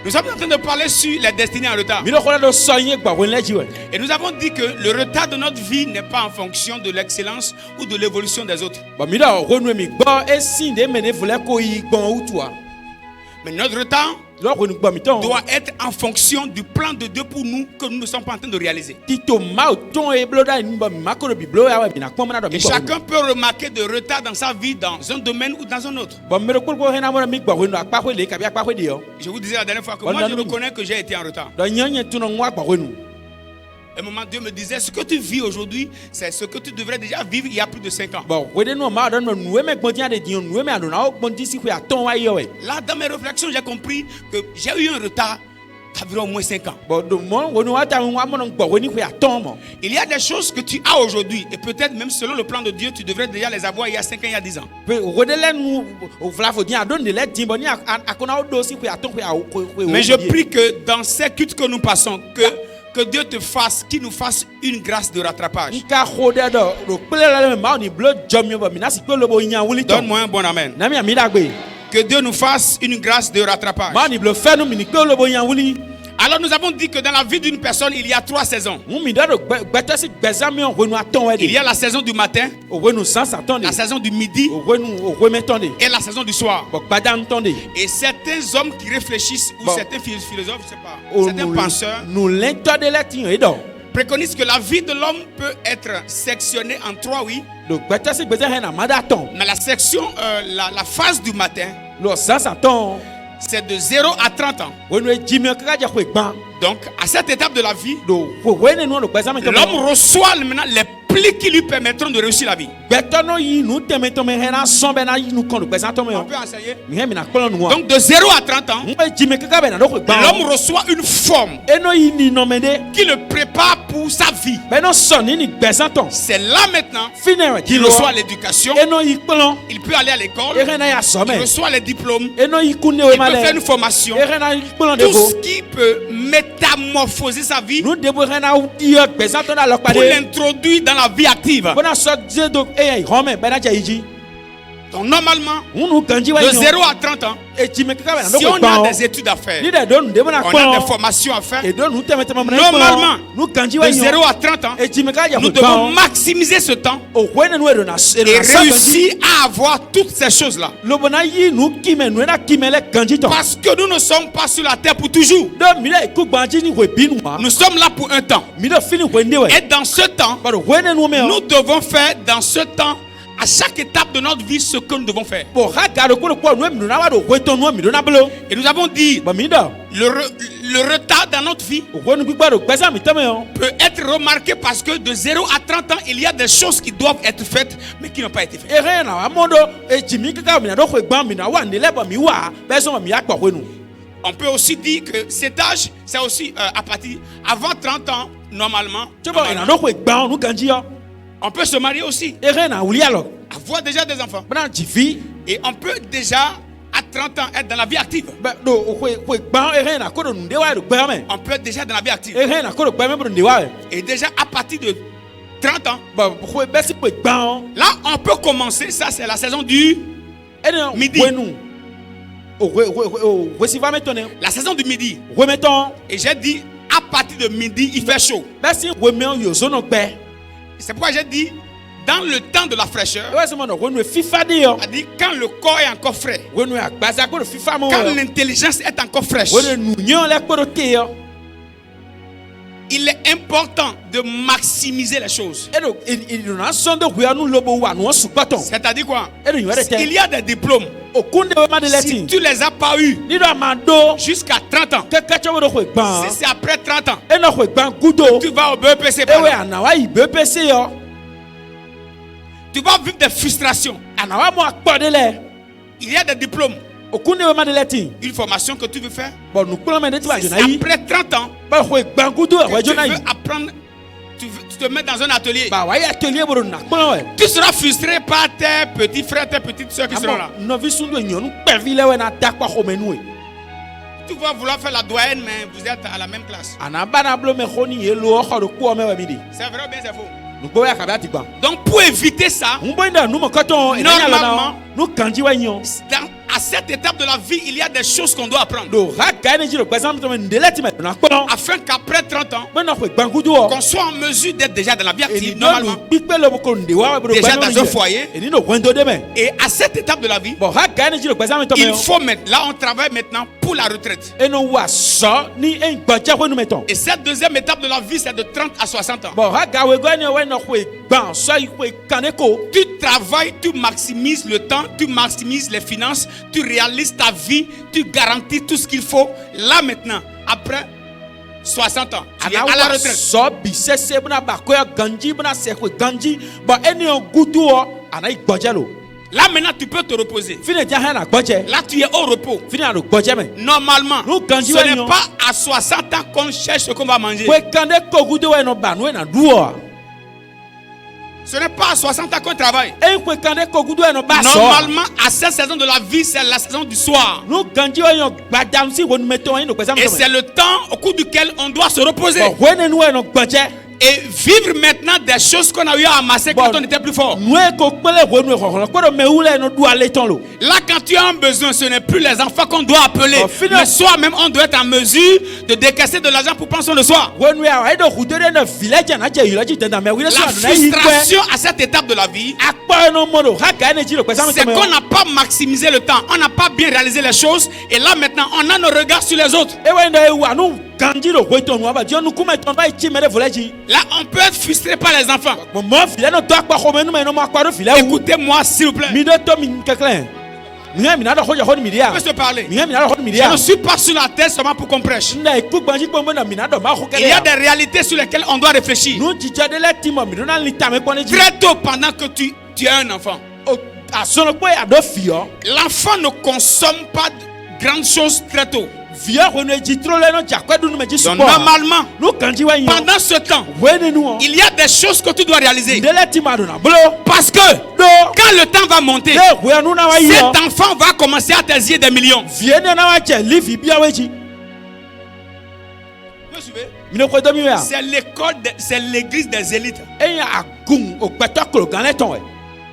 Nous sommes en train de parler sur les destinées en retard. Et nous avons dit que le retard de notre vie n'est pas en fonction de l'excellence ou de l'évolution des autres. Mais notre retard doit être en fonction du plan de Dieu pour nous que nous ne sommes pas en train de réaliser. Et chacun peut remarquer de retard dans sa vie dans un domaine ou dans un autre. Je vous disais la dernière fois que moi je reconnais que j'ai été en retard. À un moment, Dieu me disait, ce que tu vis aujourd'hui, c'est ce que tu devrais déjà vivre il y a plus de 5 ans. Là, dans mes réflexions, j'ai compris que j'ai eu un retard d'environ au moins 5 ans. Il y a des choses que tu as aujourd'hui, et peut-être même selon le plan de Dieu, tu devrais déjà les avoir il y a 5 ans, il y a 10 ans. Mais je prie que dans ces cultes que nous passons, que Dieu te fasse, qu'il nous fasse une grâce de rattrapage. Donne-moi un bon amen. Que Dieu nous fasse une grâce de rattrapage. Alors nous avons dit que dans la vie d'une personne, il y a 3 saisons. Il y a la saison du matin, la saison du midi et la saison du soir. Et certains hommes qui réfléchissent, ou certains philosophes, je sais pas, certains penseurs, préconisent que la vie de l'homme peut être sectionnée en 3, oui. Mais la section, la phase du matin, c'est de 0 à 30 ans. Donc, à cette étape de la vie, l'homme reçoit maintenant les plis qui lui permettront de réussir la vie. On peut enseigner. Donc, de 0 à 30 ans, l'homme reçoit une forme qui le prépare pour sa vie. C'est là maintenant qu'il reçoit l'éducation. Il peut aller à l'école. Il reçoit les diplômes. Il peut faire une formation. Tout ce qui peut métamorphoser sa vie pour l'introduire dans la vie active. Donc normalement, de 0 à 30 ans, si on a des études à faire, on a des formations à faire, normalement, de 0 à 30 ans, nous devons maximiser ce temps et réussir à avoir toutes ces choses-là. Parce que nous ne sommes pas sur la terre pour toujours. Nous sommes là pour un temps. Et dans ce temps, nous devons faire dans ce temps, à chaque étape de notre vie, ce que nous devons faire. Et nous avons dit, le retard dans notre vie peut être remarqué parce que de 0 à 30 ans, il y a des choses qui doivent être faites, mais qui n'ont pas été faites. On peut aussi dire que cet âge, c'est aussi à partir avant 30 ans, normalement. On peut se marier aussi. Avoir déjà des enfants. Et on peut déjà à 30 ans être dans la vie active. On peut être déjà dans la vie active. Et déjà à partir de 30 ans, là on peut commencer. Ça c'est la saison du midi. La saison du midi. Et j'ai dit à partir de midi il fait chaud. C'est pourquoi j'ai dit dans le temps de la fraîcheur, c'est-à-dire quand le corps est encore frais, quand l'intelligence est encore fraîche, il est important de maximiser les choses. C'est-à-dire quoi? Il y a des diplômes. Si tu les as pas eu jusqu'à 30 ans, si c'est après 30 ans, tu vas au BEPC. Tu vas vivre des frustrations. Il y a des diplômes. Une formation que tu veux faire. Si après 30 ans, tu veux apprendre. Tu te mets dans un atelier. Tu seras frustré par tes petits frères, tes petites soeurs qui seront là. Tu vas vouloir faire la doyenne, mais vous êtes à la même classe. C'est vrai ou bien c'est faux? Donc pour éviter ça, normalement, à cette étape de la vie, il y a des choses qu'on doit apprendre. Afin qu'après 30 ans, qu'on soit en mesure d'être déjà dans la vie active, normalement. Déjà dans un foyer. Et à cette étape de la vie, il faut mettre. Là, on travaille maintenant pour la retraite. Et cette deuxième étape de la vie, c'est de 30 à 60 ans. Tu travailles, tu maximises le temps, tu maximises les finances, tu réalises ta vie, tu garantis tout ce qu'il faut. Là maintenant, après 60 ans, tu es à la retraite. Là maintenant tu peux te reposer. Là tu es au repos. Normalement, ce n'est pas à 60 ans qu'on cherche ce qu'on va manger. Ce n'est pas à 60 ans qu'on travaille. Normalement, à cette saison de la vie, c'est la saison du soir. Et c'est le temps au cours duquel on doit se reposer. Et vivre maintenant des choses qu'on a eu à amasser quand on était plus fort. Là, quand tu as un besoin, ce n'est plus les enfants qu'on doit appeler. Mais soi-même, on doit être en mesure de décaisser de l'argent pour prendre soin de soi. La frustration à cette étape de la vie, c'est qu'on n'a pas maximisé le temps. On n'a pas bien réalisé les choses. Et là, maintenant, on a nos regards sur les autres. Là, on peut être frustré par les enfants. Écoutez-moi, s'il vous plaît. Je peux se parler. Je ne suis pas sur la terre seulement pour qu'on prêche. Il y a des réalités sur lesquelles on doit réfléchir. Très tôt, pendant que tu es un enfant, l'enfant ne consomme pas de grandes choses très tôt. Donc, normalement, pendant ce temps, il y a des choses que tu dois réaliser. Parce que quand le temps va monter, cet enfant va commencer à t'exiger des millions. Vous me suivez? C'est l'école, c'est l'église des élites.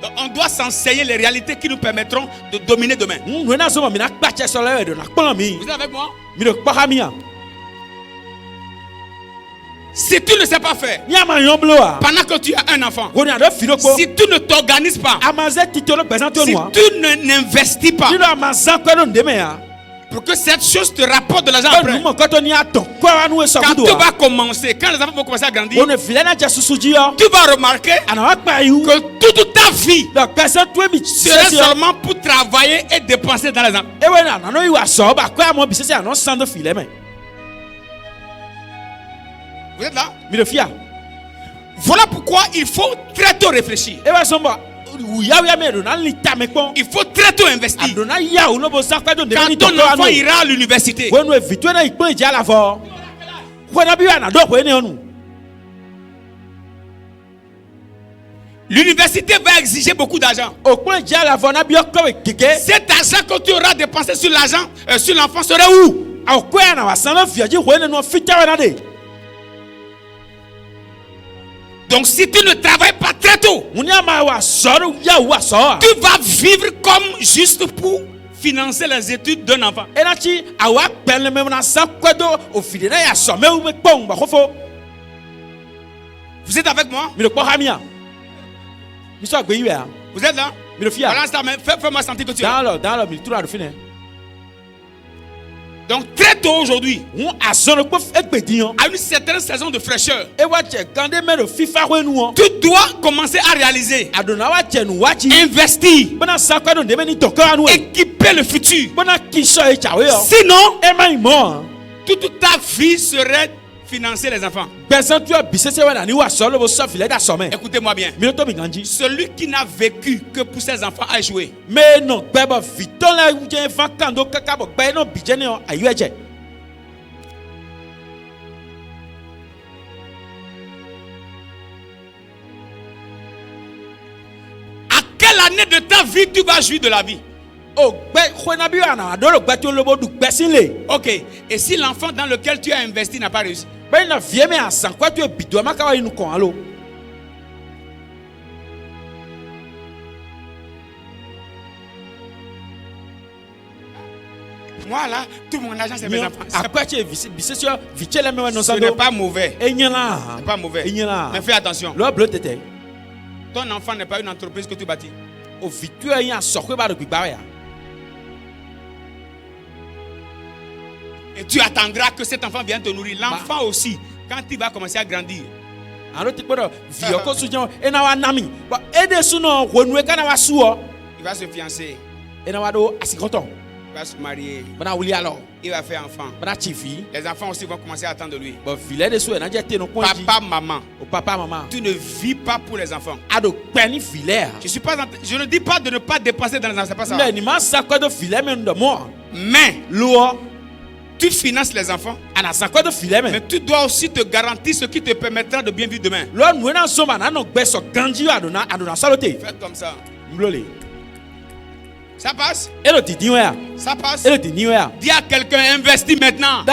Donc, on doit s'enseigner les réalités qui nous permettront de dominer demain. Vous êtes avec moi? Si tu ne sais pas faire, pendant que tu as un enfant, si tu ne t'organises pas, si tu n'investis pas, pour que cette chose te rapporte de l'argent après, quand tu vas commencer, quand les enfants vont commencer à grandir, tu vas remarquer que toute ta vie serait seulement pour travailler et dépenser dans les enfants. Vous êtes là? Voilà pourquoi il faut très tôt réfléchir. Il faut très tôt investir. Quand ton enfant ira à l'université, l'université va exiger beaucoup d'argent. Cet argent que tu auras dépensé sur l'argent, sur l'enfant serait où? Donc si tu ne travailles pas très tôt, tu vas vivre comme juste pour financer les études d'un enfant. Vous êtes avec moi? Vous êtes là? Fais-moi sentir que tu es là. Donc très tôt aujourd'hui, à une certaine saison de fraîcheur, tu dois commencer à réaliser, investir, équiper le futur. Sinon, toute ta vie serait financer les enfants. Écoutez-moi bien. Celui qui n'a vécu que pour ses enfants a joué. À quelle année de ta vie tu vas jouir de la vie? Ok. Et si l'enfant dans lequel tu as investi n'a pas réussi? Moi là, tout mon argent c'est mes enfants. Ce n'est pas mauvais. C'est pas mauvais. Mais fais attention. Ton enfant n'est pas une entreprise que tu bâtis. Et tu attendras que cet enfant vienne te nourrir. L'enfant aussi, quand il va commencer à grandir. Il va se fiancer. Il va se marier. Il va faire enfant. Les enfants aussi vont commencer à attendre de lui. Papa, maman. Tu ne vis pas pour les enfants. Je ne dis pas de ne pas dépenser dans les enfants. C'est pas ça. Mais tu finances les enfants. Mais tu dois aussi te garantir ce qui te permettra de bien vivre demain. Faites comme ça. Ça passe? Ça passe? Dis à quelqu'un, investis maintenant.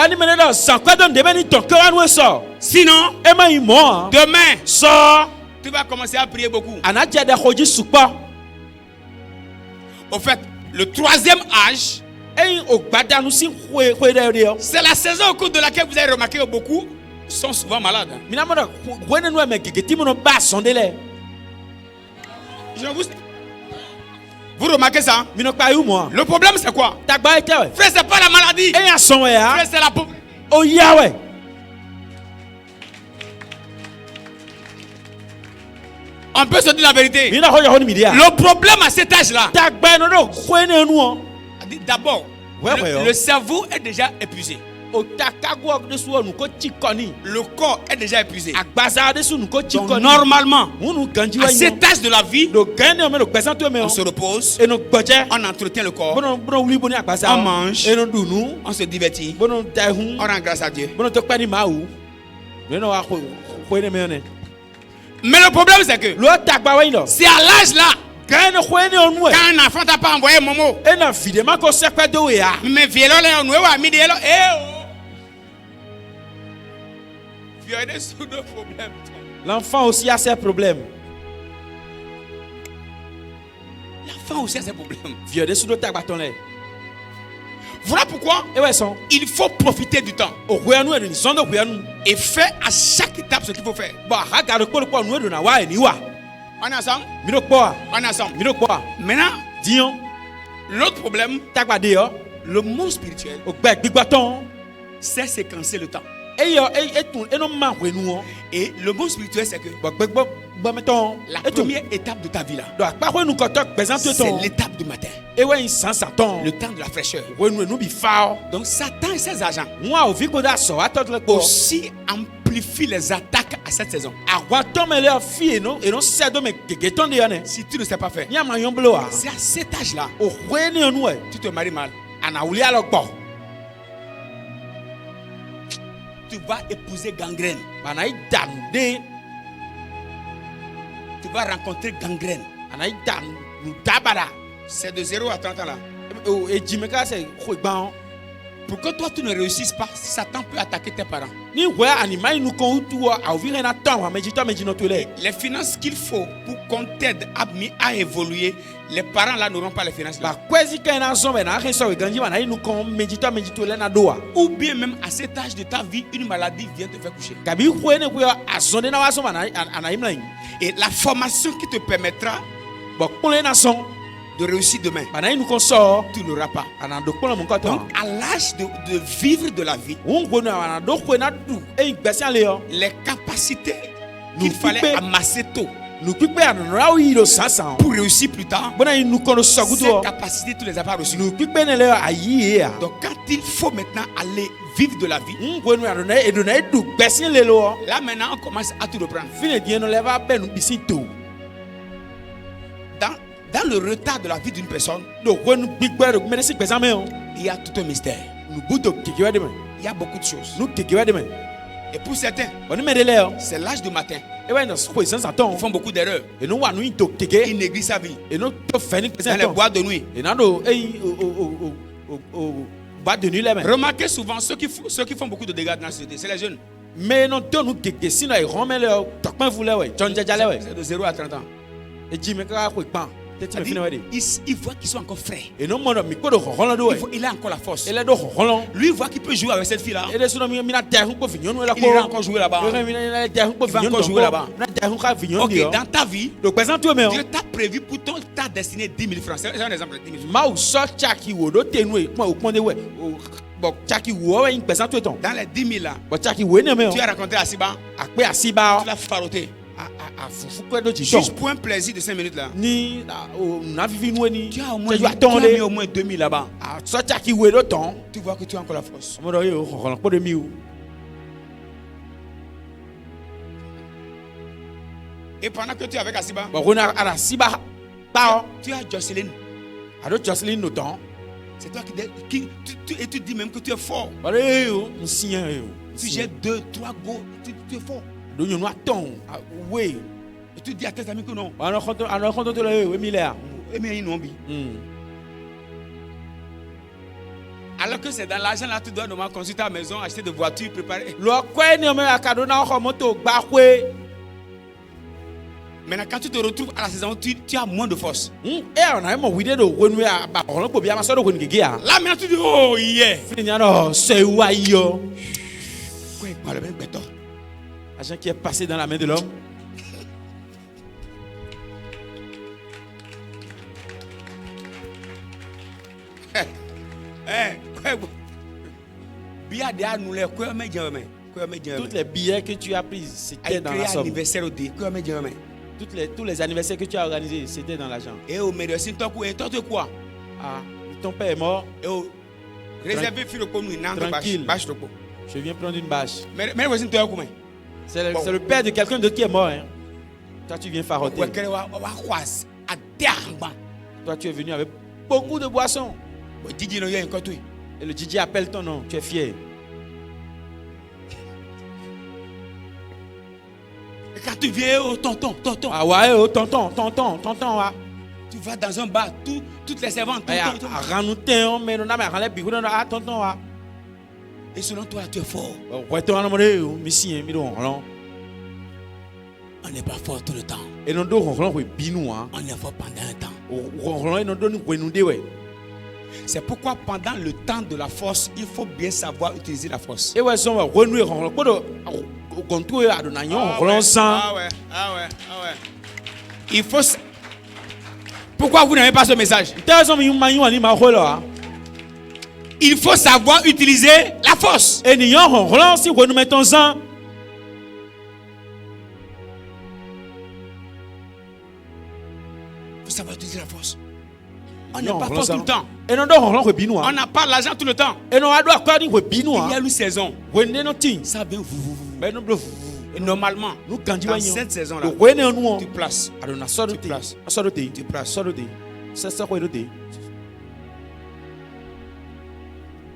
Sinon, demain, tu vas commencer à prier beaucoup. Au fait, le troisième âge, c'est la saison au cours de laquelle vous avez remarqué que beaucoup sont souvent malades. Vous remarquez ça? Le problème c'est quoi? Frère, c'est pas la maladie. Frère, c'est la pauvreté. Oh Yahweh. On peut se dire la vérité. Le problème à cet âge-là, d'abord, le cerveau est déjà épuisé. Le corps est déjà épuisé. Donc, normalement, à cet âge de la vie, on se repose, on entretient le corps, on mange, on se divertit, on rend grâce à Dieu. Mais le problème c'est que c'est à l'âge là, quand un enfant t'a pas envoyé Momo, mais viens là, on est à midi là, l'enfant aussi a ses problèmes. L'enfant aussi a ses problèmes. Voilà pourquoi il faut profiter du temps et faire à chaque étape ce qu'il faut faire. On est ensemble? On est ensemble. Maintenant, l'autre problème, le monde spirituel, c'est séquencer le temps. Et le monde spirituel, c'est que la première étape de ta vie là, c'est l'étape du matin, le temps de la fraîcheur. Donc Satan et ses agents aussi amplifient les attaques à cette saison. Si tu ne sais pas faire, c'est à cet âge là, tu te maries mal. Tu vas épouser gangrène. Tu vas rencontrer gangrène. C'est de 0 à 30 ans là. Pour que toi tu ne réussisses pas, Satan peut attaquer tes parents. Les finances qu'il faut pour qu'on t'aide à évoluer, les parents là n'auront pas les finances là. Ou bien même à cet âge de ta vie, une maladie vient te faire coucher. Et la formation qui te permettra de réussir demain, tu n'auras pas. Donc à l'âge de vivre de la vie, les capacités qu'il fallait amasser tôt pour réussir plus tard, ces capacités tu les as pas reçues. Donc quand il faut maintenant aller vivre de la vie, là maintenant on commence à tout reprendre. Dans le retard de la vie d'une personne, il y a tout un mystère. Il y a beaucoup de choses. Et pour certains, c'est l'âge du matin. Ils font beaucoup d'erreurs. Ils négligent sa vie. Dans les boîtes de nuit. Remarquez souvent ceux qui font beaucoup de dégâts dans la société, c'est les jeunes. C'est de 0 à 30 ans. Il voit qu'ils sont encore frais. Il a encore la force. Lui voit qu'il peut jouer avec cette fille-là. Il ira encore jouer là-bas. Il va encore jouer là-bas. Ok, dans ta vie, Dieu t'a prévu pour ta destinée 10 000 francs. C'est un exemple de 10 000 francs. Dans les 10 000 là, tu as raconté à Siba, tu l'as faroté. Juste pour un plaisir de 5 minutes là. Tu as mis au moins 2 000 là-bas. Tu vois que tu as encore la force. Et pendant que tu es avec Asiba, tu as Jocelyn. C'est toi qui tu dis même que tu es fort. Tu jettes 2, 3 go, tu es fort. Et tu dis à tes amis que non. Alors que c'est dans l'argent là, tu dois normalement construire ta maison, acheter des voitures, préparer. Maintenant, quand tu te retrouves à la saison, tu as moins de force. Là, maintenant, tu dis, oh, yeah. Quoi, il parle même béton. L'argent qui est passé dans la main de l'homme. Toutes les billets que tu as pris, c'était dans la somme. Tous les anniversaires que tu as organisés, c'était dans l'argent. Et au milieu, c'est toi quoi? Ton père est mort. Tranquille. Je viens prendre une bâche. Mais voici toi comment? C'est le père de quelqu'un d'autre qui est mort. Hein. Toi, tu viens faroter. Toi, tu es venu avec beaucoup de boissons. Et le DJ appelle ton nom. Tu es fier. Et quand tu viens, oh, tonton. Ah ouais, oh, tonton. Ah. Tu vas dans un bar, toutes les servantes. Et selon toi, tu es fort. On n'est pas fort tout le temps. On est fort pendant un temps. C'est pourquoi pendant le temps de la force, il faut bien savoir utiliser la force. Il faut. Pourquoi vous n'avez pas ce message? Il faut savoir utiliser la force. Il faut savoir utiliser la force. On n'est pas fort tout le temps. On n'a pas l'argent tout le temps. Il y a une saison. Ça vient vous. Et normalement, dans cette saison-là, tu places.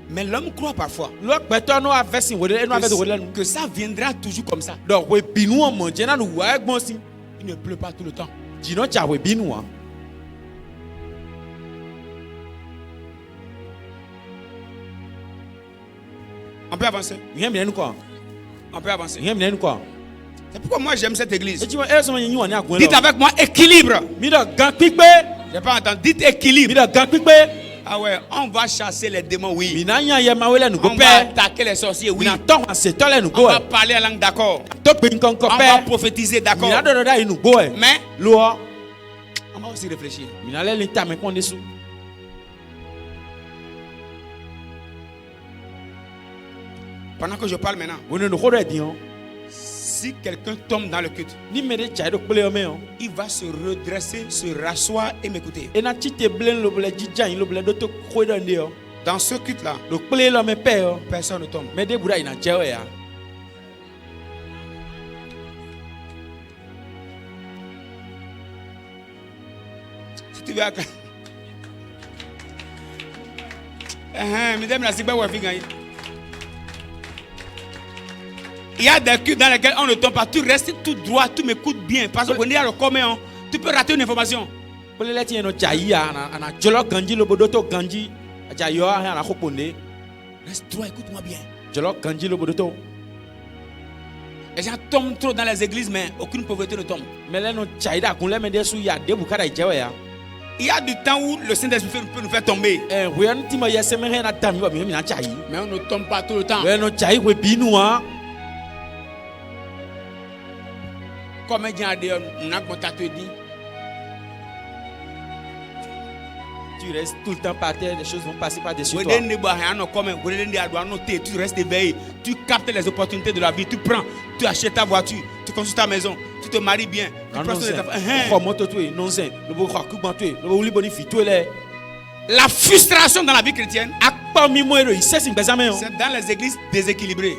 Mais l'homme croit parfois que ça viendra toujours comme ça. Il ne pleut pas tout le temps. On peut avancer. On peut avancer. C'est pourquoi moi j'aime cette église. Dites avec moi équilibre. J'ai pas entendu. Dites équilibre. Ah ouais, on va chasser les démons, oui. On va attaquer les sorciers, oui. On va parler en langue d'accord. On va prophétiser d'accord. Mais on va aussi réfléchir. Pendant que je parle maintenant, si quelqu'un tombe dans le culte, il va se redresser, se rasseoir et m'écouter. Dans ce culte-là, personne ne tombe. Si tu veux... Mesdames, la Ziba Wafi gagne. Il y a des cultes dans lesquels on ne tombe pas. Tu restes tout droit, tu m'écoutes bien. Parce qu'on est à le commun, tu peux rater une information. Reste droit, écoute-moi bien. Les gens tombent trop dans les églises, mais aucune pauvreté ne tombe. Il y a du temps où le Saint-Esprit peut nous faire tomber. Mais on ne tombe pas tout le temps. Comme un gars dit, tu restes tout le temps par terre, les choses vont passer par-dessus toi. Tu restes éveillé, tu captes les opportunités de la vie, tu prends, tu achètes ta voiture, tu construis ta maison, tu te maries bien, tu prends la frustration dans la vie chrétienne, c'est dans les églises déséquilibrées.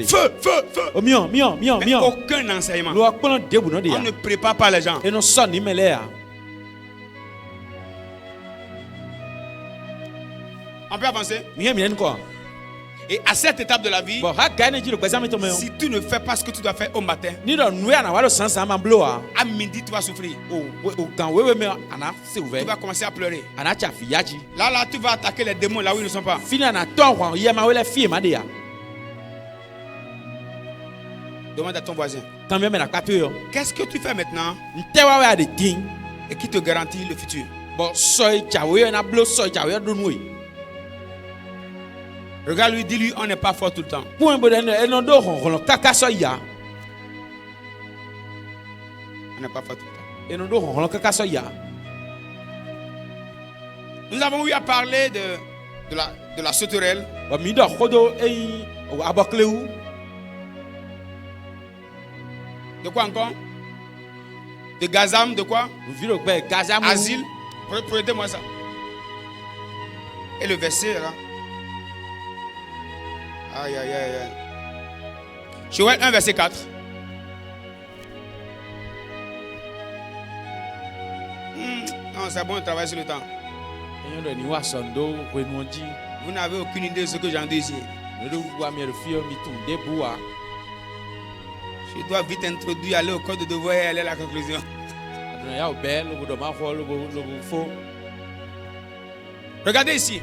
Feu, feu, feu. Mais aucun enseignement. On ne prépare pas les gens. On peut avancer. Et à cette étape de la vie, si tu ne fais pas ce que tu dois faire au matin, à midi tu vas souffrir. Tu vas commencer à pleurer. Là, tu vas attaquer les démons là où ils ne sont pas. Demande à ton voisin. Qu'est-ce que tu fais maintenant et qui te garantit le futur? Regarde lui, dis-lui, on n'est pas fort tout le temps. On n'est pas fort tout le temps. Nous avons eu à parler de la sauterelle. De quoi encore? De Gazam, de quoi? Asile. Prêtez-moi ça. Et le verset là. Aïe, aïe, aïe, aïe. Joël 1, verset 4. Non, c'est bon de travailler sur le temps. Vous n'avez aucune idée de ce que j'en dis ici. Je dois vite introduire, aller au code de devoir et aller à la conclusion. Regardez ici.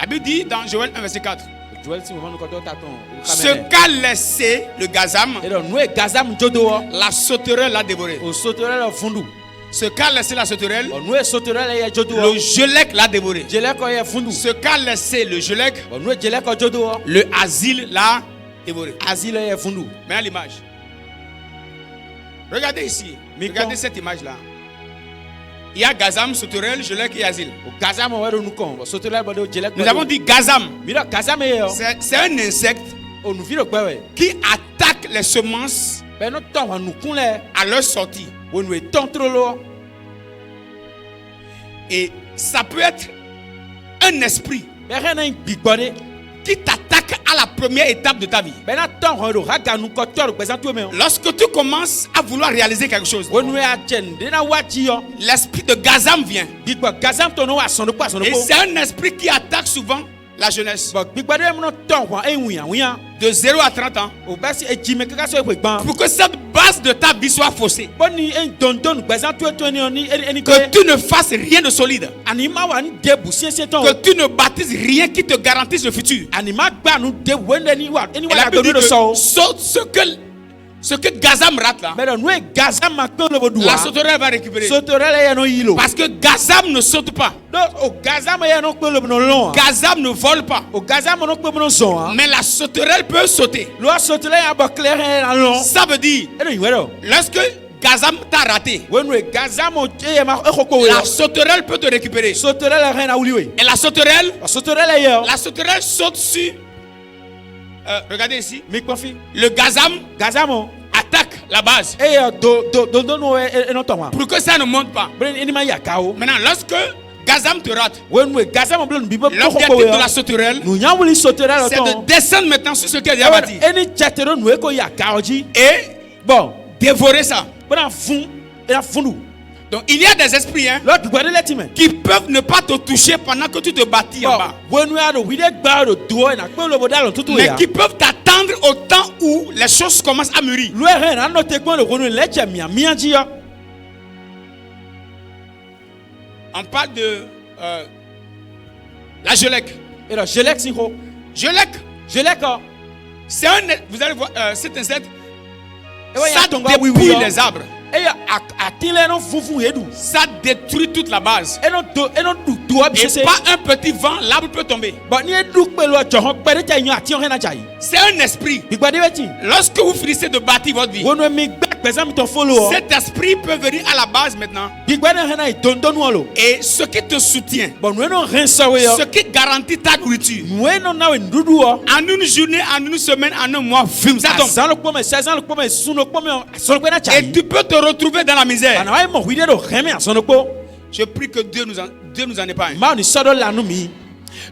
La Bible dit dans Joël 1, verset 4. Ce qu'a laissé le Gazam, la sauterelle l'a dévoré. Ce qu'a laissé la sauterelle, le gelec l'a dévoré. Ce qu'a laissé le gelec, le asile l'a dévoré. Maintenant l'image. Regardez ici. Regardez cette image-là. Il y a Gazam, sauterelle, gelec et asile. Nous avons dit Gazam. C'est un insecte qui attaque les semences à leur sortie. Et ça peut être un esprit qui t'attaque à la première étape de ta vie. Lorsque tu commences à vouloir réaliser quelque chose, l'esprit de Gazam vient. Et c'est un esprit qui attaque souvent la jeunesse. De 0 à 30 ans. Pour que cette base de ta vie soit faussée. Que tu ne fasses rien de solide. Que tu ne bâtisses rien qui te garantisse le futur. Et la Bible dit que ce que Gazam rate là, la sauterelle va récupérer. Parce que Gazam ne saute pas. Gazam ne vole pas. Mais la sauterelle peut sauter. Ça veut dire, lorsque Gazam t'a raté, la sauterelle peut te récupérer. Et la sauterelle saute sur. Regardez ici. Le Gazam attaque la base. Pour que ça ne monte pas. Maintenant, lorsque Gazam te rate, l'objectif de la sauterelle, c'est de descendre maintenant sur ce qu'elle a bâti. Et dévorer ça. Donc il y a des esprits qui peuvent ne pas te toucher pendant que tu te bâtis en bas. Mais qui peuvent t'attendre au temps où les choses commencent à mûrir. On parle de la gelec. Gelec. C'est un, vous allez voir, cet insecte, Ça dépouille les arbres. Ça détruit toute la base. Et pas un petit vent, l'arbre peut tomber. C'est un esprit. Lorsque vous finissez de bâtir votre vie, cet esprit peut venir à la base maintenant. Et ce qui te soutient, ce qui garantit ta nourriture, en une journée, en une semaine, en un mois, ça tombe. Et tu peux te retrouver dans la misère. Je prie que Dieu nous en épargne.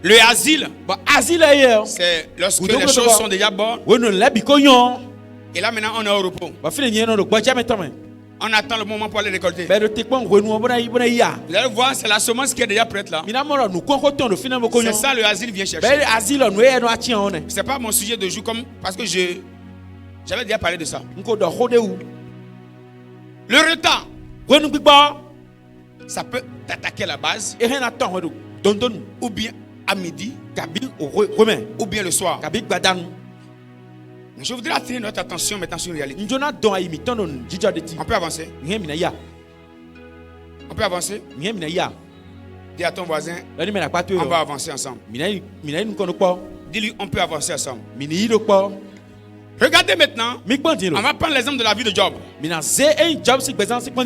Le asile, c'est lorsque les choses sont déjà bonnes. Et là maintenant on est au repos. On attend le moment pour aller récolter. Vous allez voir, c'est la semence qui est déjà prête là. C'est ça le asile vient chercher. C'est pas mon sujet de jour parce que j'avais déjà parlé de ça. Le retard, ça peut t'attaquer à la base, ou bien à midi, ou bien le soir. Je voudrais attirer notre attention maintenant sur une réalité. On peut avancer. On peut avancer. Dis à ton voisin, on va avancer ensemble. Dis-lui, on peut avancer ensemble. Regardez maintenant, on va prendre l'exemple de la vie de Job.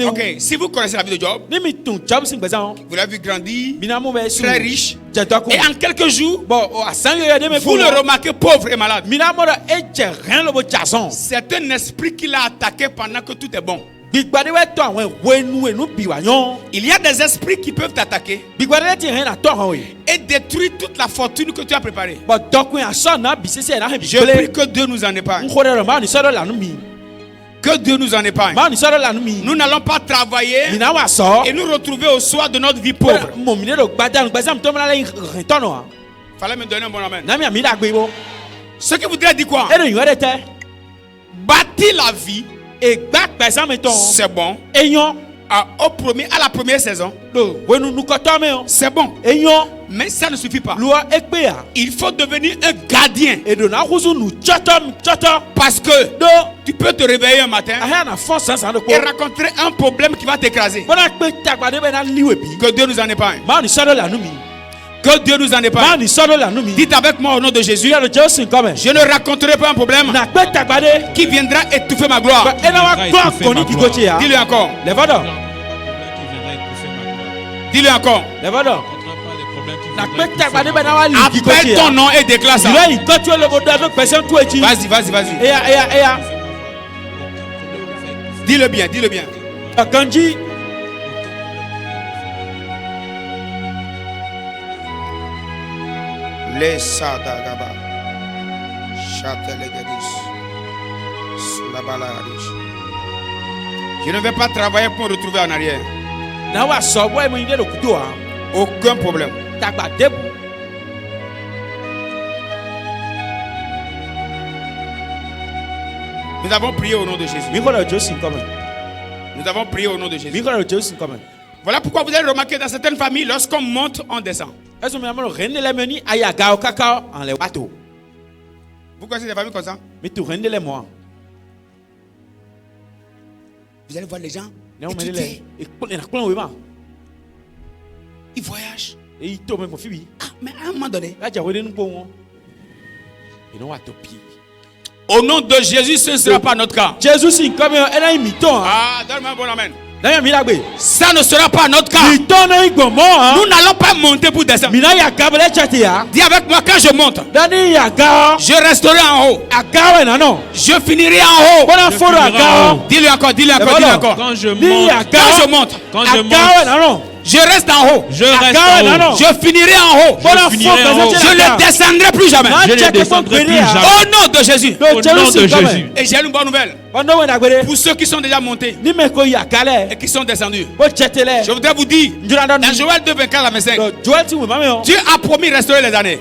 Ok, si vous connaissez la vie de Job, vous l'avez vu grandir, très riche, et en quelques jours, vous le remarquez pauvre et malade. C'est un esprit qui l'a attaqué pendant que tout est bon. Il y a des esprits qui peuvent t'attaquer et détruire toute la fortune que tu as préparée. Je prie que Dieu nous en épargne. Que Dieu nous en épargne. Nous n'allons pas travailler et nous retrouver au soir de notre vie pauvre. Fallait me donner un bon amen. Ce qui voudrait dire quoi? Bâtir la vie, c'est bon. À la première saison, c'est bon. Mais ça ne suffit pas. Il faut devenir un gardien. Parce que tu peux te réveiller un matin et rencontrer un problème qui va t'écraser. Que Dieu nous en épargne. Que Dieu nous en épargne. Dites avec moi au nom de Jésus, je ne raconterai pas un problème qui viendra étouffer ma gloire. Dis-le encore. Dis-le encore. Appelle ton nom et déclare ça. Vas-y. Dis-le bien. Les Sadagaba Chatelegedis Sulabaladis. Je ne vais pas travailler pour me retrouver en arrière. Aucun problème. Nous avons prié au nom de Jésus. Nous avons prié au nom de Jésus. Voilà pourquoi vous allez remarquer dans certaines familles, lorsqu'on monte, on descend. Vous connaissez des familles comme ça? Vous allez voir les gens. Ils voyagent. Mais à un moment donné, au nom de Jésus, ce ne sera pas notre cas. Ah, donne-moi un bon amen. Ça ne sera pas notre cas. Nous n'allons pas monter pour descendre. Dis avec moi, quand je monte, je resterai en haut. Je finirai en haut. Dis-le encore. Quand je monte, je reste en haut. Je finirai en haut. Je ne descendrai plus jamais. Au nom de Jésus. Et j'ai une bonne nouvelle. Pour ceux qui sont déjà montés et qui sont descendus, je voudrais vous dire, dans Joël 2, 24 à 25, Dieu a promis de restaurer les années.